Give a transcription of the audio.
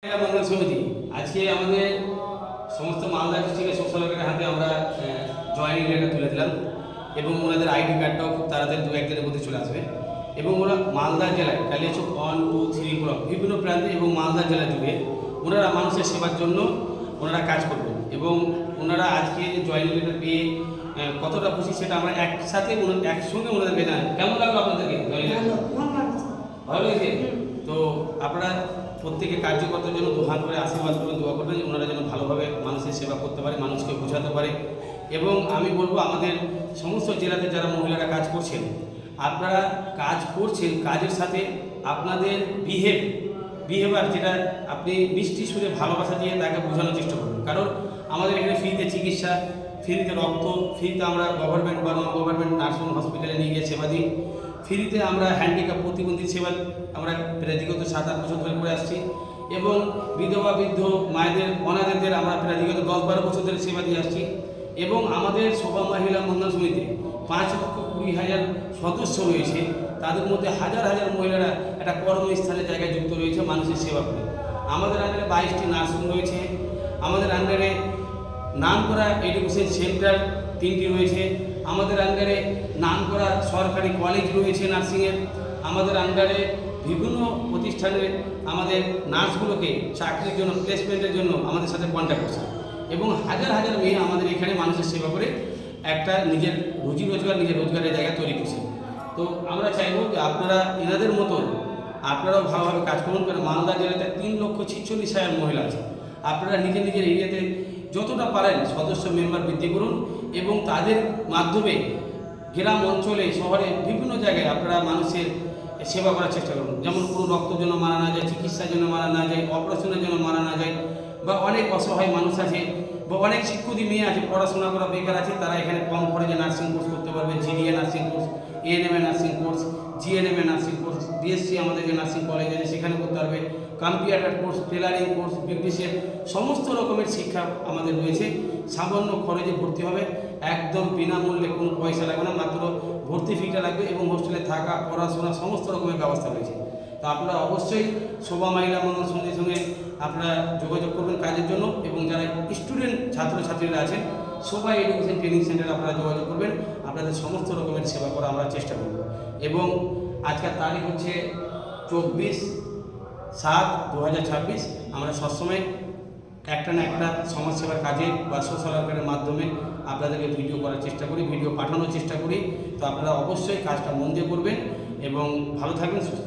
মঙ্গল সমিতি আজকে আমাদের সমস্ত মালদা ডিস্ট্রিক্টের সোশ্যাল ওয়ার্কারের হাতে আমরা জয়েনিং লেটার তুলে দিলাম এবং ওনাদের আইডি কার্ডটাও খুব তাড়াতাড়ি 2-1 দিনের মধ্যে চলে আসবে। এবং ওরা মালদা জেলায় কালিয়াচক 1, 2, 3 ব্লক বিভিন্ন প্রান্তে এবং মালদা জেলা জুড়ে ওনারা মানুষের সেবার জন্য ওনারা কাজ করবেন। এবং ওনারা আজকে জয়েনিং লেটার পেয়ে কতটা খুশি সেটা আমরা একসাথে একসঙ্গে ওনাদেরকে জানাই। কেমন লাগলো আপনাদেরকে? ভালো লেগেছে? তো আপনারা প্রত্যেকে কার্যকর্তার জন্য দুহাত করে আশীর্বাদ করবেন, দোয়া করবেন যে ওনারা যেন ভালোভাবে মানুষের সেবা করতে পারে, মানুষকে বোঝাতে পারে। এবং আমি বলবো আমাদের সমস্ত জেলাতে যারা মহিলারা কাজ করছেন, আপনারা কাজ করছেন, কাজের সাথে আপনাদের বিহেভিয়ার যেটা আপনি মিষ্টি সুরে ভালোবাসা দিয়ে তাকে বোঝানোর চেষ্টা করবেন। কারণ আমাদের এখানে ফ্রিতে চিকিৎসা, ফ্রিতে রক্ত, ফ্রিতে আমরা গভর্নমেন্ট বা নন গভর্নমেন্ট নার্সিং হসপিটালে নিয়ে গিয়ে সেবা দিই, ফ্রিতে আমরা হ্যান্ডিক্যাপ প্রতিবন্ধী সেবা আমরা প্রায় বিগত 7-8 বছর ধরে করে আসছি। এবং বিধবা বৃদ্ধ মায়েদের অনাথদের আমরা প্রায় বিগত 10-12 বছর ধরে সেবা দিয়ে আসছি। এবং আমাদের সভা মহিলা মন্ডল সমিতিতে 5,20,000 সদস্য রয়েছে, তাদের মধ্যে হাজার হাজার মহিলারা একটা কর্মস্থানের জায়গায় যুক্ত রয়েছে মানুষের সেবা করে। আমাদের আন্ডারে 22টি নার্সিং রয়েছে, আমাদের আন্ডারে নামকরা এডুকেশন সেন্টার 3টি রয়েছে, আমাদের আন্ডারে নামকরা সরকারি কলেজ রয়েছে নার্সিংয়ের, আমাদের আন্ডারে বিভিন্ন প্রতিষ্ঠানে আমাদের নার্সগুলোকে চাকরির জন্য প্লেসমেন্টের জন্য আমাদের সাথে কন্ট্যাক্ট করছে। এবং হাজার হাজার মেয়ে আমাদের এখানে মানুষের সেবা করে একটা নিজের রুজি রোজগার, নিজের রোজগারের জায়গা তৈরি করছে। তো আমরা চাইবো যে আপনারা এনাদের মতন আপনারাও ভালোভাবে কাজ করুন। কারণ মালদা জেলাতে 3,46,000 মহিলা আছে। আপনারা নিজের নিজের এরিয়াতে যতটা পারেন সদস্য মেম্বার বৃদ্ধি করুন এবং তাদের মাধ্যমে গ্রাম অঞ্চলে শহরে বিভিন্ন জায়গায় আপনারা মানুষের সেবা করার চেষ্টা করুন। যেমন কোনো রক্তের জন্য মারা না যায়, চিকিৎসার জন্য মারা না যায়, অপারেশনের জন্য মারা না যায়, বা অনেক অসহায় মানুষ আছে বা অনেক শিক্ষিত মেয়ে আছে পড়াশোনা করা বেকার আছে, তারা এখানে কম খরচে নার্সিং কোর্স করতে পারবে। GDA nursing course, ANM nursing course, GNM nursing course, BSc আমাদের যে নার্সিং কলেজ আছে সেখানে করতে পারবে। Computer course, tailoring course, beautician সমস্ত রকমের শিক্ষা আমাদের রয়েছে। সামান্য খরচে ভর্তি হবে, একদম বিনামূল্যে, কোনো পয়সা লাগবে না, মাত্র ভর্তি ফিটা লাগবে এবং হোস্টেলে থাকা, পড়াশোনা সমস্ত রকমের ব্যবস্থা রয়েছে। তো আপনারা অবশ্যই শোভা মহিলা মঙ্গল সমিতির সঙ্গে আপনারা যোগাযোগ করবেন কাজের জন্য। এবং যারা স্টুডেন্ট ছাত্রছাত্রীরা আছেন সবাই এডুকেশন ট্রেনিং সেন্টারে আপনারা যোগাযোগ করবেন, আপনাদের সমস্ত রকমের সেবা করা আমরা চেষ্টা করব। এবং আজকের তারিখ হচ্ছে 24/7/2026। আমরা সবসময় একটা না একটা সমাজসেবার কাজে বা সোশ্যাল ওয়ার্কারের মাধ্যমে আপনাদেরকে ভিডিও করার চেষ্টা করি, ভিডিও পাঠানোর চেষ্টা করি। তো আপনারা অবশ্যই কাজটা মন দিয়ে করবেন এবং ভালো থাকবেন, সুস্থ